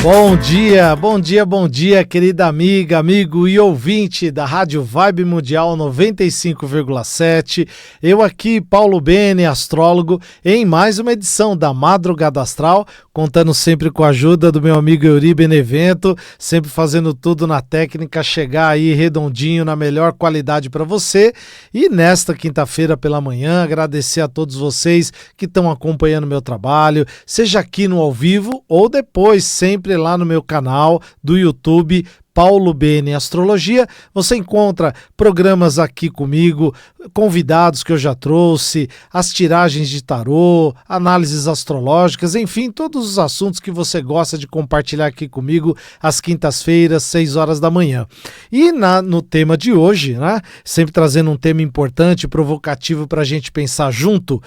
Bom dia, querida amiga, amigo e ouvinte da Rádio Vibe Mundial 95,7. Eu aqui, Paulo Bene, astrólogo, em mais uma edição da Madrugada Astral, contando sempre com a ajuda do meu amigo Euri Benevento, sempre fazendo tudo na técnica, chegar aí redondinho, na melhor qualidade para você. E nesta quinta-feira pela manhã, agradecer a todos vocês que estão acompanhando meu trabalho, seja aqui no ao vivo ou depois, sempre lá no meu canal do YouTube, Paulo Bene Astrologia. Você encontra programas aqui comigo, convidados que eu já trouxe, as tiragens de tarô, análises astrológicas, enfim, todos os assuntos que você gosta de compartilhar aqui comigo às quintas-feiras, 6 horas da manhã. E no tema de hoje, né, sempre trazendo um tema importante, provocativo para a gente pensar junto.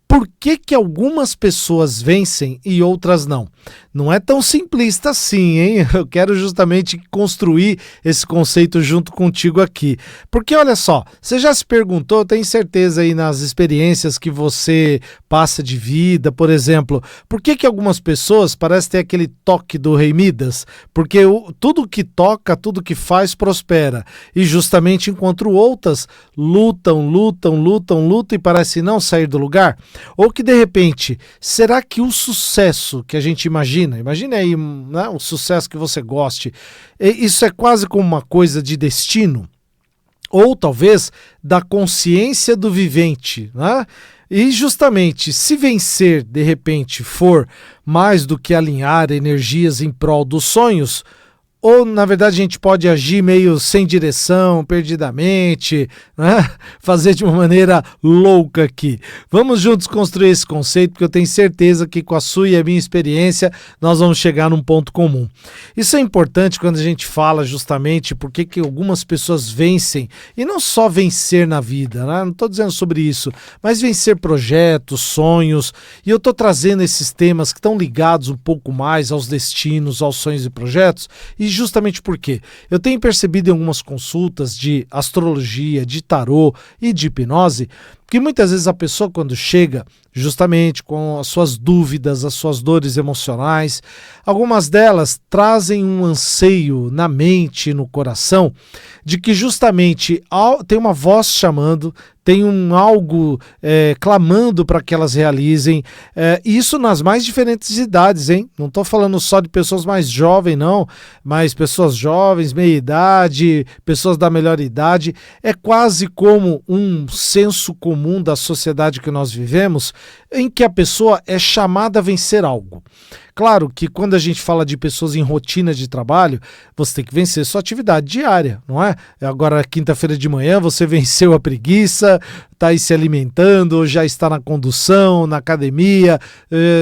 Por que algumas pessoas vencem e outras não? Não é tão simplista assim, hein? Eu quero justamente construir esse conceito junto contigo aqui. Porque olha só, você já se perguntou, tenho certeza aí nas experiências que você passa de vida, por exemplo, por que algumas pessoas parecem ter aquele toque do Rei Midas? Porque tudo que toca, tudo que faz prospera. E justamente enquanto outras lutam e parecem não sair do lugar. Ou que de repente, será que o sucesso que a gente imagina aí, né, o sucesso que você goste, isso é quase como uma coisa de destino? Ou talvez da consciência do vivente, né? E justamente, se vencer de repente for mais do que alinhar energias em prol dos sonhos, ou, na verdade, a gente pode agir meio sem direção, perdidamente, né? Fazer de uma maneira louca aqui. Vamos juntos construir esse conceito, porque eu tenho certeza que com a sua e a minha experiência nós vamos chegar num ponto comum. Isso é importante quando a gente fala justamente porque que algumas pessoas vencem, e não só vencer na vida, né? Não estou dizendo sobre isso, mas vencer projetos, sonhos, e eu estou trazendo esses temas que estão ligados um pouco mais aos destinos, aos sonhos e projetos, e justamente porque eu tenho percebido em algumas consultas de astrologia, de tarô e de hipnose, que muitas vezes a pessoa quando chega justamente com as suas dúvidas, as suas dores emocionais, algumas delas trazem um anseio na mente, no coração, de que justamente tem uma voz chamando, tem algo clamando para que elas realizem, isso nas mais diferentes idades, hein? Não estou falando só de pessoas mais jovens, não, mas pessoas jovens, meia idade, pessoas da melhor idade. É quase como um senso comum da sociedade que nós vivemos, em que a pessoa é chamada a vencer algo. Claro que quando a gente fala de pessoas em rotina de trabalho, você tem que vencer sua atividade diária, não é? Agora, quinta-feira de manhã, você venceu a preguiça, está aí se alimentando, já está na condução, na academia,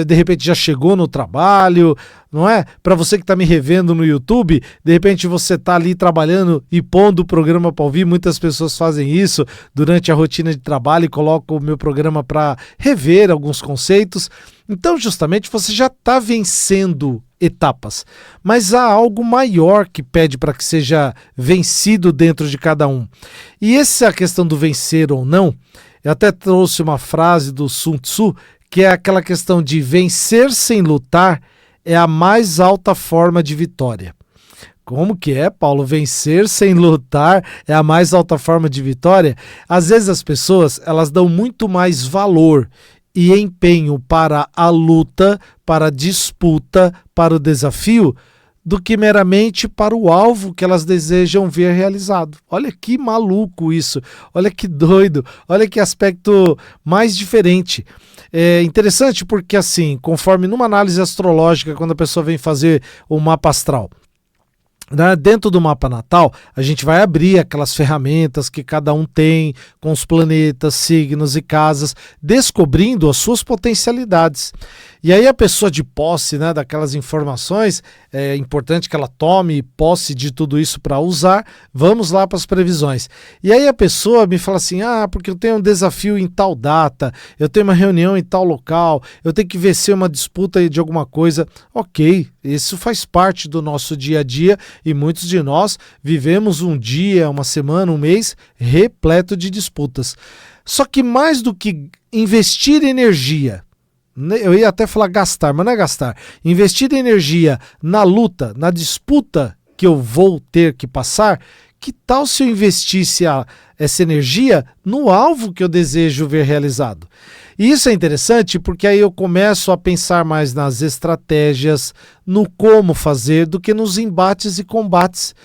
de repente já chegou no trabalho, não é? Para você que está me revendo no YouTube, de repente você está ali trabalhando e pondo o programa para ouvir. Muitas pessoas fazem isso durante a rotina de trabalho e colocam o meu programa para rever alguns conceitos. Então, justamente, você já está vencendo etapas, mas há algo maior que pede para que seja vencido dentro de cada um. E essa questão do vencer ou não, eu até trouxe uma frase do Sun Tzu, que é aquela questão de vencer sem lutar é a mais alta forma de vitória. Como que é, Paulo? Vencer sem lutar é a mais alta forma de vitória? Às vezes as pessoas, elas dão muito mais valor e empenho para a luta, para a disputa, para o desafio, do que meramente para o alvo que elas desejam ver realizado. Olha que maluco isso, olha que doido, olha que aspecto mais diferente. É interessante porque, assim, conforme numa análise astrológica, quando a pessoa vem fazer o mapa astral, dentro do mapa natal, a gente vai abrir aquelas ferramentas que cada um tem, com os planetas, signos e casas, descobrindo as suas potencialidades. E aí a pessoa de posse, né, daquelas informações, é importante que ela tome posse de tudo isso para usar. Vamos lá para as previsões. E aí a pessoa me fala assim, porque eu tenho um desafio em tal data, eu tenho uma reunião em tal local, eu tenho que vencer uma disputa de alguma coisa. Ok, isso faz parte do nosso dia a dia e muitos de nós vivemos um dia, uma semana, um mês repleto de disputas. Só que mais do que investir energia eu ia até falar gastar, mas não é gastar, investir energia na luta, na disputa que eu vou ter que passar, que tal se eu investisse essa energia no alvo que eu desejo ver realizado? E isso é interessante porque aí eu começo a pensar mais nas estratégias, no como fazer, do que nos embates e combates.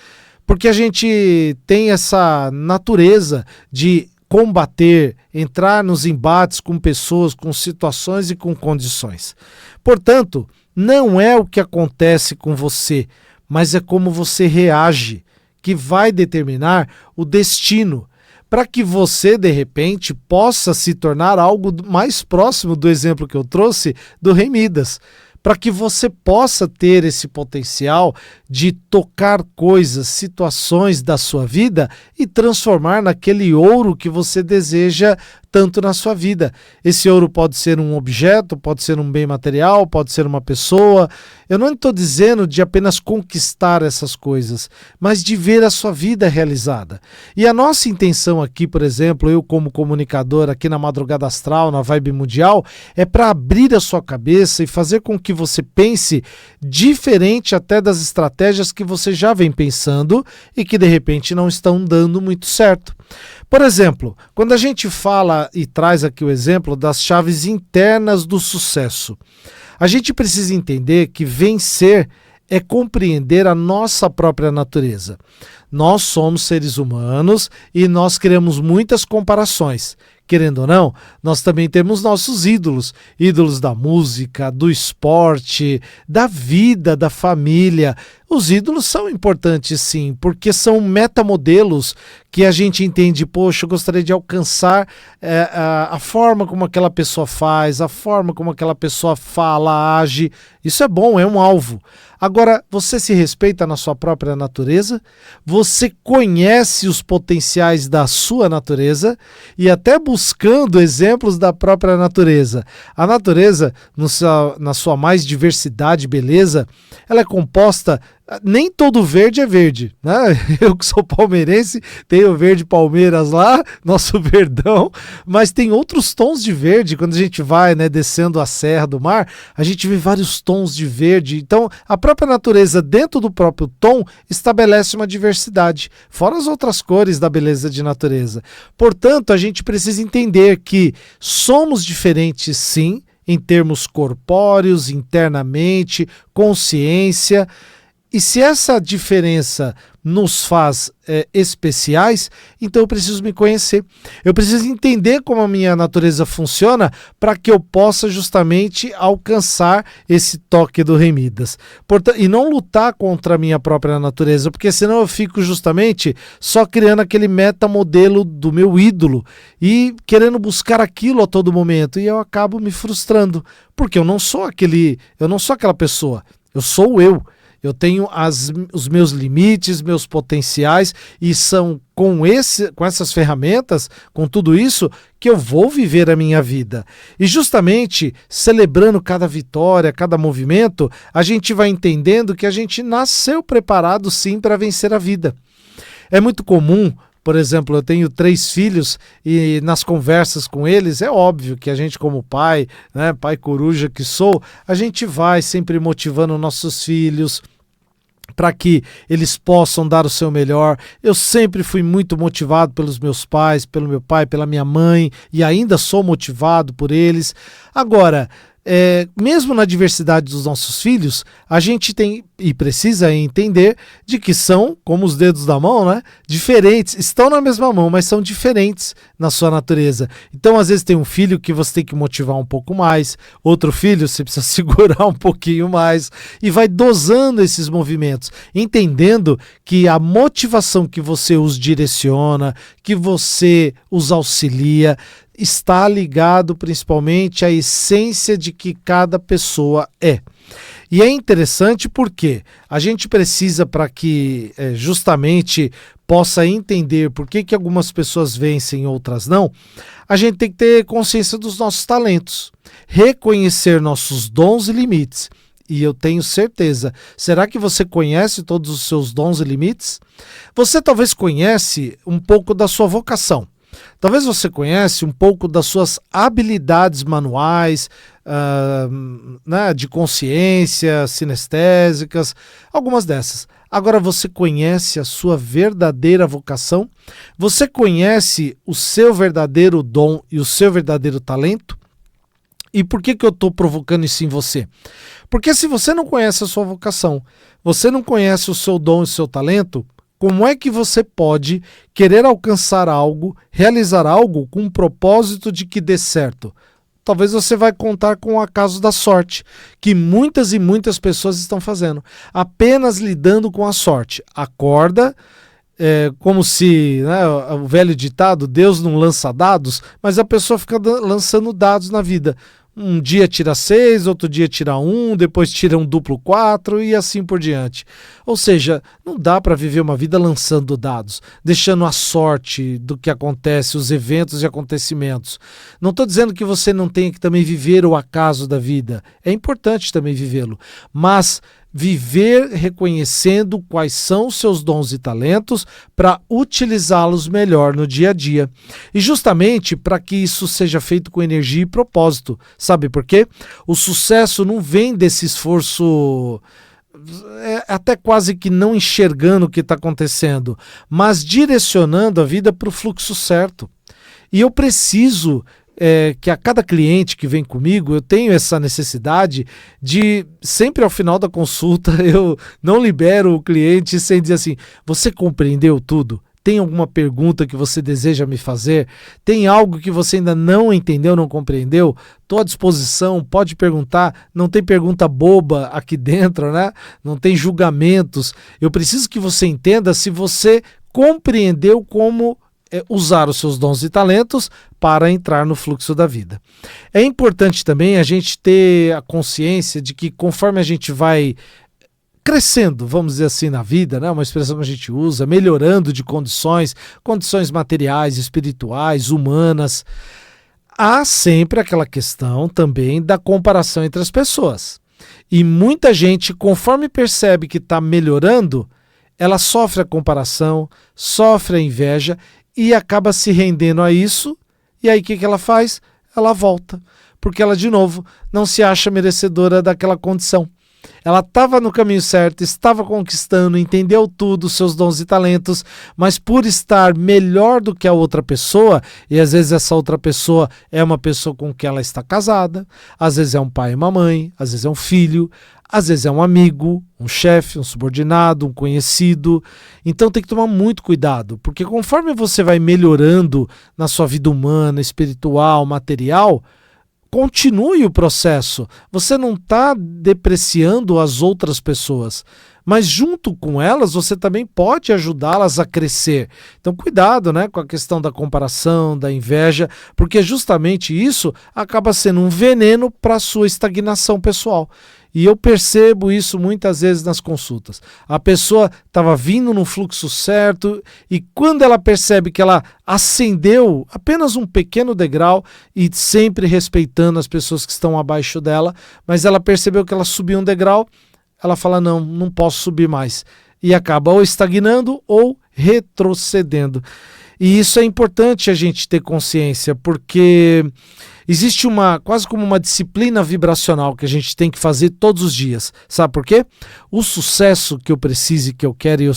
Porque a gente tem essa natureza de combater, entrar nos embates com pessoas, com situações e com condições. Portanto, não é o que acontece com você, mas é como você reage, que vai determinar o destino, para que você, de repente, possa se tornar algo mais próximo do exemplo que eu trouxe do Rei Midas, para que você possa ter esse potencial de tocar coisas, situações da sua vida e transformar naquele ouro que você deseja tanto na sua vida. Esse ouro pode ser um objeto, pode ser um bem material, pode ser uma pessoa. Eu não estou dizendo de apenas conquistar essas coisas, mas de ver a sua vida realizada. E a nossa intenção aqui, por exemplo, eu como comunicador aqui na Madrugada Astral, na Vibe Mundial, é para abrir a sua cabeça e fazer com que você pense diferente até das estratégias que você já vem pensando e que de repente não estão dando muito certo. Por exemplo, quando a gente fala e traz aqui o exemplo das chaves internas do sucesso, a gente precisa entender que vencer é compreender a nossa própria natureza. Nós somos seres humanos e nós criamos muitas comparações. Querendo ou não, nós também temos nossos ídolos, ídolos da música, do esporte, da vida, da família. Os ídolos são importantes sim, porque são metamodelos que a gente entende, poxa, eu gostaria de alcançar a forma como aquela pessoa faz, a forma como aquela pessoa fala, age. Isso é bom, é um alvo. Agora, você se respeita na sua própria natureza? Você conhece os potenciais da sua natureza e até buscando exemplos da própria natureza. A natureza, na sua mais diversidade e beleza, ela é composta. Nem todo verde é verde, né? Eu que sou palmeirense, tenho verde Palmeiras lá, nosso verdão, mas tem outros tons de verde. Quando a gente vai, né, descendo a Serra do Mar, a gente vê vários tons de verde. Então, a própria natureza, dentro do próprio tom, estabelece uma diversidade, fora as outras cores da beleza de natureza. Portanto, a gente precisa entender que somos diferentes, sim, em termos corpóreos, internamente, consciência. E se essa diferença nos faz especiais, então eu preciso me conhecer. Eu preciso entender como a minha natureza funciona para que eu possa justamente alcançar esse toque do Rei Midas. E não lutar contra a minha própria natureza, porque senão eu fico justamente só criando aquele metamodelo do meu ídolo e querendo buscar aquilo a todo momento. E eu acabo me frustrando, porque eu não sou aquela pessoa, eu sou eu. Eu tenho os meus limites, meus potenciais, e são com essas ferramentas, com tudo isso, que eu vou viver a minha vida. E justamente celebrando cada vitória, cada movimento, a gente vai entendendo que a gente nasceu preparado sim para vencer a vida. É muito comum. Por exemplo, eu tenho 3 filhos e nas conversas com eles, é óbvio que a gente como pai, né, pai coruja que sou, a gente vai sempre motivando nossos filhos para que eles possam dar o seu melhor. Eu sempre fui muito motivado pelos meus pais, pelo meu pai, pela minha mãe, e ainda sou motivado por eles. Agora, mesmo na diversidade dos nossos filhos, a gente tem e precisa entender de que são, como os dedos da mão, né, diferentes, estão na mesma mão, mas são diferentes na sua natureza. Então, às vezes tem um filho que você tem que motivar um pouco mais, outro filho você precisa segurar um pouquinho mais, e vai dosando esses movimentos, entendendo que a motivação que você os direciona, que você os auxilia, está ligado principalmente à essência de que cada pessoa é. E é interessante porque a gente precisa, para que justamente possa entender por que algumas pessoas vencem e outras não, a gente tem que ter consciência dos nossos talentos, reconhecer nossos dons e limites. E eu tenho certeza, será que você conhece todos os seus dons e limites? Você talvez conhece um pouco da sua vocação. Talvez você conhece um pouco das suas habilidades manuais, né, de consciência, sinestésicas, algumas dessas. Agora você conhece a sua verdadeira vocação? Você conhece o seu verdadeiro dom e o seu verdadeiro talento? E por que eu estou provocando isso em você? Porque se você não conhece a sua vocação, você não conhece o seu dom e o seu talento, como é que você pode querer alcançar algo, realizar algo com o propósito de que dê certo? Talvez você vai contar com o acaso da sorte, que muitas e muitas pessoas estão fazendo, apenas lidando com a sorte. Acorda, como se, né, o velho ditado, Deus não lança dados, mas a pessoa fica lançando dados na vida. Um dia tira 6, outro dia tira 1, depois tira um duplo 4 e assim por diante. Ou seja, não dá para viver uma vida lançando dados, deixando a sorte do que acontece, os eventos e acontecimentos. Não estou dizendo que você não tenha que também viver o acaso da vida. É importante também vivê-lo, mas viver reconhecendo quais são os seus dons e talentos para utilizá-los melhor no dia a dia. E justamente para que isso seja feito com energia e propósito. Sabe por quê? O sucesso não vem desse esforço até quase que não enxergando o que está acontecendo, mas direcionando a vida para o fluxo certo. E eu preciso que a cada cliente que vem comigo, eu tenho essa necessidade de, sempre ao final da consulta, eu não libero o cliente sem dizer assim, você compreendeu tudo? Tem alguma pergunta que você deseja me fazer? Tem algo que você ainda não entendeu, não compreendeu? Estou à disposição, pode perguntar, não tem pergunta boba aqui dentro, né? Não tem julgamentos. Eu preciso que você entenda se você compreendeu como usar os seus dons e talentos para entrar no fluxo da vida. É importante também a gente ter a consciência de que conforme a gente vai crescendo, vamos dizer assim, na vida, né? Uma expressão que a gente usa, melhorando de condições materiais, espirituais, humanas, há sempre aquela questão também da comparação entre as pessoas. E muita gente, conforme percebe que está melhorando, ela sofre a comparação, sofre a inveja e acaba se rendendo a isso, e aí o que ela faz? Ela volta, porque ela de novo não se acha merecedora daquela condição. Ela estava no caminho certo, estava conquistando, entendeu tudo, seus dons e talentos, mas por estar melhor do que a outra pessoa, e às vezes essa outra pessoa é uma pessoa com quem ela está casada, às vezes é um pai e uma mãe, às vezes é um filho, às vezes é um amigo, um chefe, um subordinado, um conhecido. Então tem que tomar muito cuidado, porque conforme você vai melhorando na sua vida humana, espiritual, material, continue o processo. Você não está depreciando as outras pessoas, mas junto com elas você também pode ajudá-las a crescer. Então cuidado, né, com a questão da comparação, da inveja, porque justamente isso acaba sendo um veneno para a sua estagnação pessoal. E eu percebo isso muitas vezes nas consultas. A pessoa estava vindo no fluxo certo e quando ela percebe que ela ascendeu apenas um pequeno degrau e sempre respeitando as pessoas que estão abaixo dela, mas ela percebeu que ela subiu um degrau, ela fala, não posso subir mais. E acaba ou estagnando ou retrocedendo. E isso é importante a gente ter consciência, porque existe quase como uma disciplina vibracional que a gente tem que fazer todos os dias. Sabe por quê? O sucesso que eu preciso, que eu quero e eu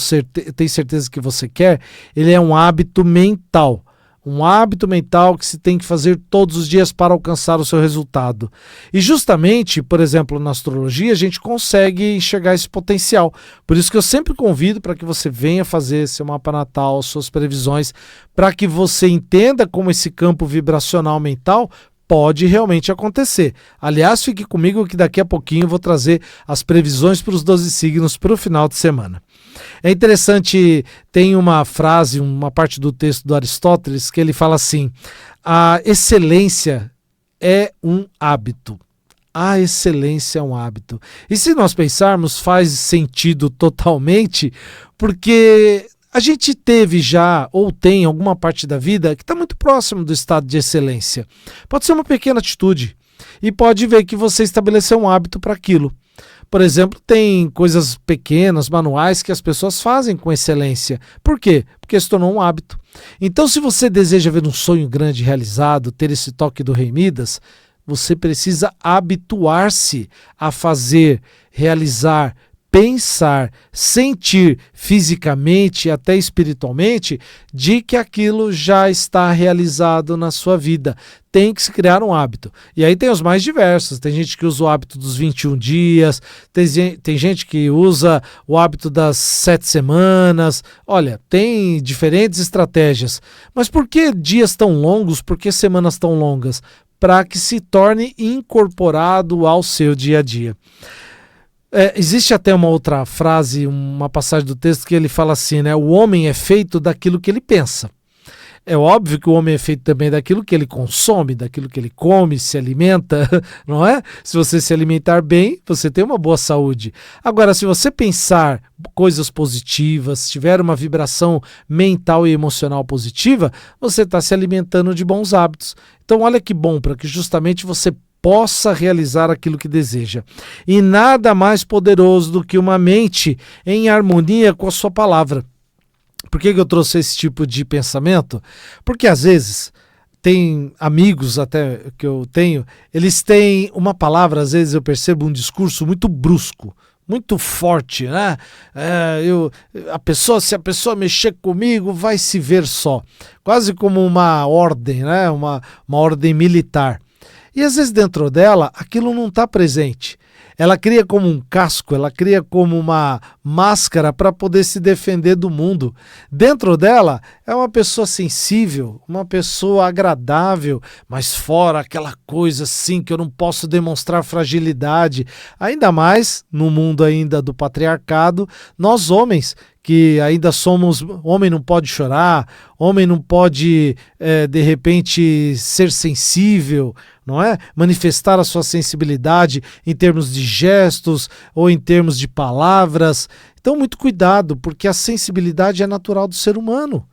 tenho certeza que você quer, ele é um hábito mental. Um hábito mental que se tem que fazer todos os dias para alcançar o seu resultado. E justamente, por exemplo, na astrologia, a gente consegue enxergar esse potencial. Por isso que eu sempre convido para que você venha fazer seu mapa natal, suas previsões, para que você entenda como esse campo vibracional mental pode realmente acontecer. Aliás, fique comigo que daqui a pouquinho eu vou trazer as previsões para os 12 signos para o final de semana. É interessante, tem uma frase, uma parte do texto do Aristóteles que ele fala assim, a excelência é um hábito. A excelência é um hábito. E se nós pensarmos, faz sentido totalmente, porque a gente teve já, ou tem alguma parte da vida que está muito próximo do estado de excelência. Pode ser uma pequena atitude e pode ver que você estabeleceu um hábito para aquilo. Por exemplo, tem coisas pequenas, manuais, que as pessoas fazem com excelência. Por quê? Porque se tornou um hábito. Então, se você deseja ver um sonho grande realizado, ter esse toque do Rei Midas, você precisa habituar-se a fazer, realizar, pensar, sentir fisicamente e até espiritualmente de que aquilo já está realizado na sua vida. Tem que se criar um hábito. E aí tem os mais diversos. Tem gente que usa o hábito dos 21 dias, tem gente que usa o hábito das 7 semanas. Olha, tem diferentes estratégias. Mas por que dias tão longos? Por que semanas tão longas? Para que se torne incorporado ao seu dia a dia. Existe até uma outra frase, uma passagem do texto que ele fala assim, né? O homem é feito daquilo que ele pensa. É óbvio que o homem é feito também daquilo que ele consome, daquilo que ele come, se alimenta, não é? Se você se alimentar bem, você tem uma boa saúde. Agora, se você pensar coisas positivas, tiver uma vibração mental e emocional positiva, você está se alimentando de bons hábitos. Então, olha que bom, para que justamente você possa realizar aquilo que deseja. E nada mais poderoso do que uma mente em harmonia com a sua palavra. Por que eu trouxe esse tipo de pensamento? Porque às vezes tem amigos até que eu tenho, eles têm uma palavra, às vezes eu percebo um discurso muito brusco, muito forte, né? Se a pessoa mexer comigo, vai se ver só. Quase como uma ordem, né? Uma ordem militar. E às vezes dentro dela, aquilo não está presente. Ela cria como um casco, ela cria como uma máscara para poder se defender do mundo. Dentro dela é uma pessoa sensível, uma pessoa agradável, mas fora aquela coisa assim que eu não posso demonstrar fragilidade. Ainda mais no mundo ainda do patriarcado, nós homens que ainda somos, homem não pode chorar, homem não pode, de repente, ser sensível, não é? Manifestar a sua sensibilidade em termos de gestos ou em termos de palavras. Então, muito cuidado, porque a sensibilidade é natural do ser humano.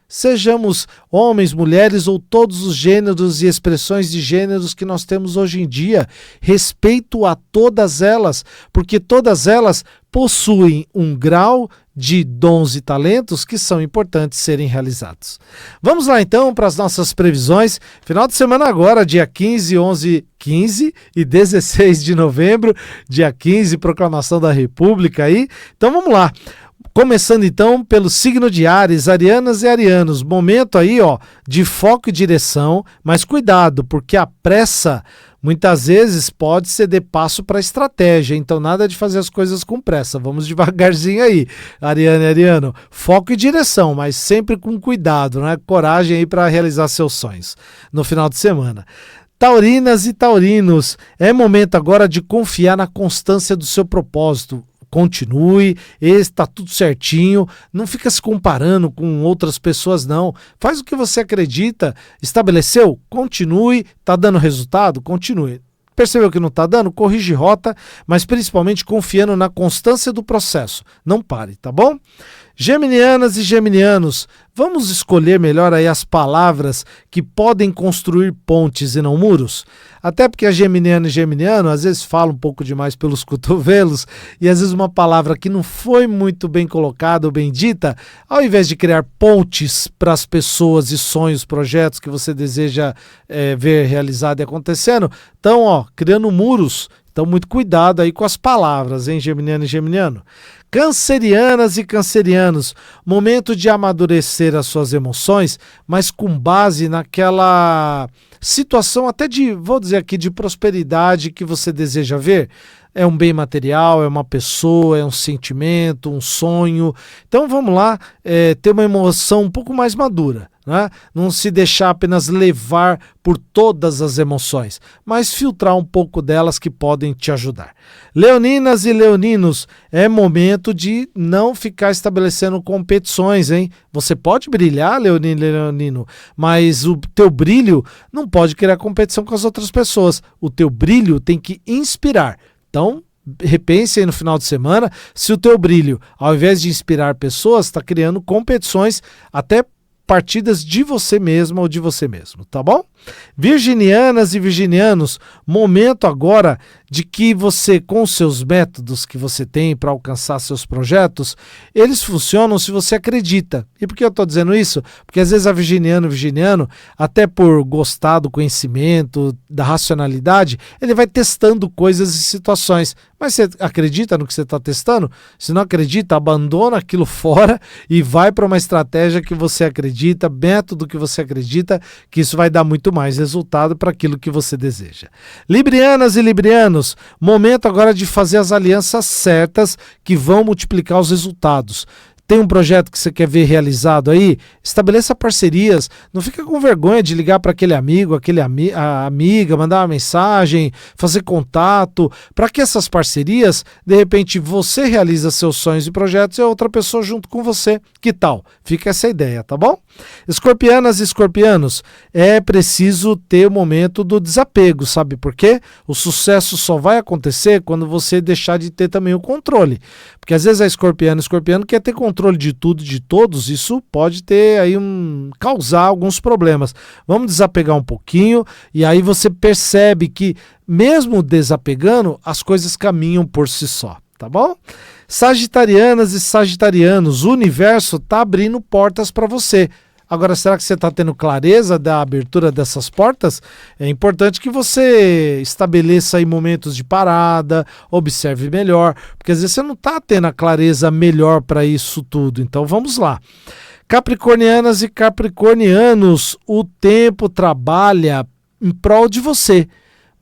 Sejamos homens, mulheres ou todos os gêneros e expressões de gêneros que nós temos hoje em dia, respeito a todas elas, porque todas elas possuem um grau de dons e talentos que são importantes serem realizados. Vamos lá então para as nossas previsões. Final de semana agora, dia 15, 11, 15 e 16 de novembro, dia 15, proclamação da República aí. Então vamos lá. Começando então pelo signo de Áries, arianas e arianos, momento aí de foco e direção, mas cuidado, porque a pressa muitas vezes pode ceder passo para a estratégia, então nada de fazer as coisas com pressa, vamos devagarzinho aí, ariana e ariano, foco e direção, mas sempre com cuidado, né? Coragem aí para realizar seus sonhos no final de semana. Taurinas e taurinos, é momento agora de confiar na constância do seu propósito. Continue, está tudo certinho, não fica se comparando com outras pessoas não, faz o que você acredita, estabeleceu, continue, está dando resultado, continue. Percebeu que não está dando? Corrige rota, mas principalmente confiando na constância do processo. Não pare, tá bom? Geminianas e geminianos, vamos escolher melhor aí as palavras que podem construir pontes e não muros? Até porque a geminiana e geminiano às vezes fala um pouco demais pelos cotovelos e às vezes uma palavra que não foi muito bem colocada ou bem dita, ao invés de criar pontes para as pessoas e sonhos, projetos que você deseja ver realizado e acontecendo, estão criando muros. Então, muito cuidado aí com as palavras, hein, geminiano e geminiano. Cancerianas e cancerianos, momento de amadurecer as suas emoções, mas com base naquela situação até de, vou dizer aqui, de prosperidade que você deseja ver. É um bem material, é uma pessoa, é um sentimento, um sonho. Então vamos lá, ter uma emoção um pouco mais madura, né? Não se deixar apenas levar por todas as emoções, mas filtrar um pouco delas que podem te ajudar. Leoninas e leoninos, é momento de não ficar estabelecendo competições, hein? Você pode brilhar, leonino e leonino, mas o teu brilho não pode criar competição com as outras pessoas. O teu brilho tem que inspirar. Então, repense aí no final de semana se o teu brilho, ao invés de inspirar pessoas, está criando competições, até partidas de você mesma ou de você mesmo, tá bom? Virginianas e virginianos, momento agora de que você, com os seus métodos que você tem para alcançar seus projetos, eles funcionam se você acredita. E por que eu estou dizendo isso? Porque às vezes o virginiano, até por gostar do conhecimento, da racionalidade, ele vai testando coisas e situações. Mas você acredita no que você está testando? Se não acredita, abandona aquilo fora e vai para uma estratégia que você acredita, método que você acredita, que isso vai dar muito mais resultado para aquilo que você deseja. Librianas e librianos, momento agora de fazer as alianças certas que vão multiplicar os resultados. Tem um projeto que você quer ver realizado aí? Estabeleça parcerias. Não fica com vergonha de ligar para aquele amigo, a amiga, mandar uma mensagem, fazer contato, para que essas parcerias, de repente, você realiza seus sonhos e projetos e a outra pessoa junto com você. Que tal? Fica essa ideia, tá bom? Escorpianas e escorpianos, é preciso ter o momento do desapego, sabe por quê? O sucesso só vai acontecer quando você deixar de ter também o controle. Porque às vezes a escorpiano quer ter controle de tudo, de todos, isso pode ter aí causar alguns problemas. Vamos desapegar um pouquinho e aí você percebe que mesmo desapegando, as coisas caminham por si só, tá bom? Sagitarianas e sagitarianos, o universo está abrindo portas para você. Agora, será que você está tendo clareza da abertura dessas portas? É importante que você estabeleça aí momentos de parada, observe melhor, porque às vezes você não está tendo a clareza melhor para isso tudo. Então vamos lá. Capricornianas e capricornianos, o tempo trabalha em prol de você.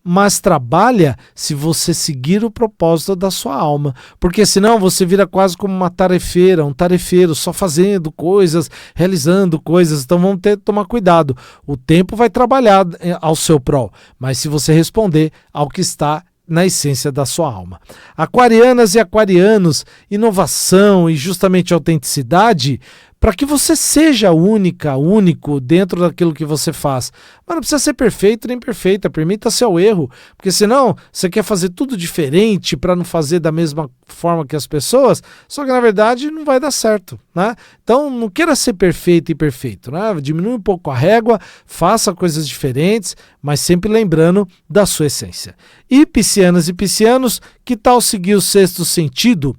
Mas trabalha se você seguir o propósito da sua alma, porque senão você vira quase como uma tarefeira, um tarefeiro, só fazendo coisas, realizando coisas. Então vamos ter que tomar cuidado. O tempo vai trabalhar ao seu prol, mas se você responder ao que está na essência da sua alma. Aquarianas e aquarianos, inovação e justamente autenticidade, para que você seja único dentro daquilo que você faz. Mas não precisa ser perfeito nem perfeita, permita seu erro, porque senão você quer fazer tudo diferente para não fazer da mesma forma que as pessoas, só que na verdade não vai dar certo, né? Então não queira ser perfeito e perfeito, né? Diminui um pouco a régua, faça coisas diferentes, mas sempre lembrando da sua essência. E piscianas e piscianos, que tal seguir o sexto sentido?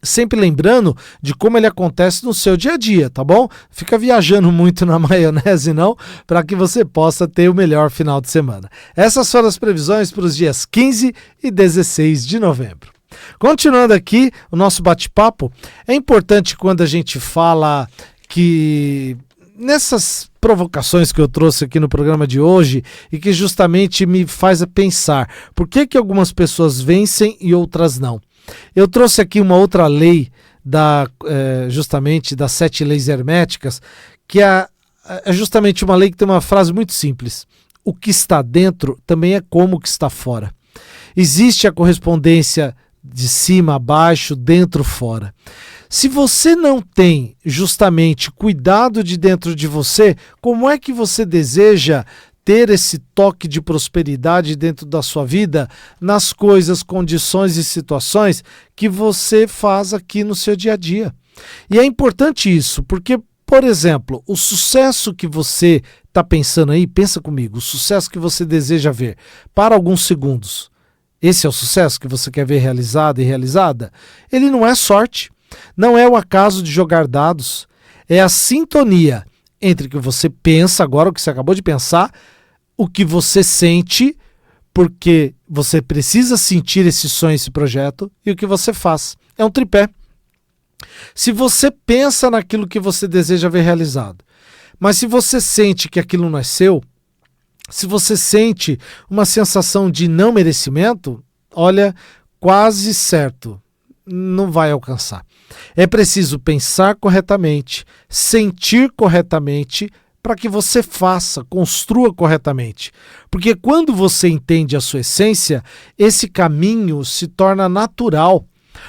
Sempre lembrando de como ele acontece no seu dia a dia, tá bom? Fica viajando muito na maionese não, para que você possa ter o melhor final de semana. Essas foram as previsões para os dias 15 e 16 de novembro. Continuando aqui o nosso bate-papo, é importante quando a gente fala que nessas provocações que eu trouxe aqui no programa de hoje e que justamente me faz pensar por que algumas pessoas vencem e outras não. Eu trouxe aqui uma outra lei justamente das 7 leis herméticas, que é justamente uma lei que tem uma frase muito simples. O que está dentro também é como o que está fora. Existe a correspondência de cima a baixo, dentro fora. Se você não tem justamente cuidado de dentro de você, como é que você deseja ter esse toque de prosperidade dentro da sua vida, nas coisas, condições e situações que você faz aqui no seu dia a dia? E é importante isso, porque, por exemplo, o sucesso que você está pensando aí, pensa comigo, o sucesso que você deseja ver, para alguns segundos, esse é o sucesso que você quer ver realizado e realizada? Ele não é sorte, não é o acaso de jogar dados, é a sintonia entre o que você pensa agora, o que você acabou de pensar, o que você sente, porque você precisa sentir esse sonho, esse projeto, e o que você faz. É um tripé. Se você pensa naquilo que você deseja ver realizado, mas se você sente que aquilo não é seu, se você sente uma sensação de não merecimento, olha, quase certo, não vai alcançar. É preciso pensar corretamente, sentir corretamente, para que você faça, construa corretamente. Porque quando você entende a sua essência, esse caminho se torna natural.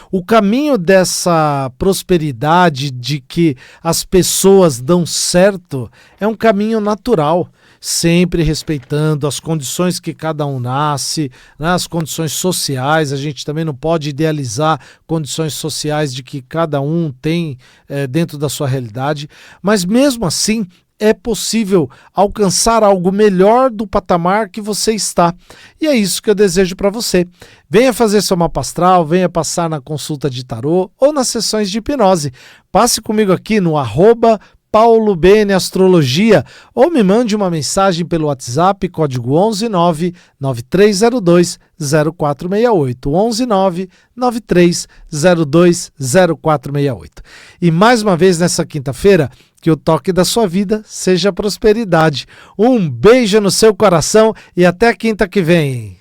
O caminho dessa prosperidade, de que as pessoas dão certo, é um caminho natural, sempre respeitando as condições que cada um nasce, né, as condições sociais. A gente também não pode idealizar condições sociais de que cada um tem dentro da sua realidade, mas mesmo assim é possível alcançar algo melhor do patamar que você está. E é isso que eu desejo para você. Venha fazer seu mapa astral, venha passar na consulta de tarô ou nas sessões de hipnose. Passe comigo aqui no @PauloBNAstrologia ou me mande uma mensagem pelo WhatsApp, código 11993020468, 11993020468. E mais uma vez nessa quinta-feira, que o toque da sua vida seja prosperidade. Um beijo no seu coração e até quinta que vem.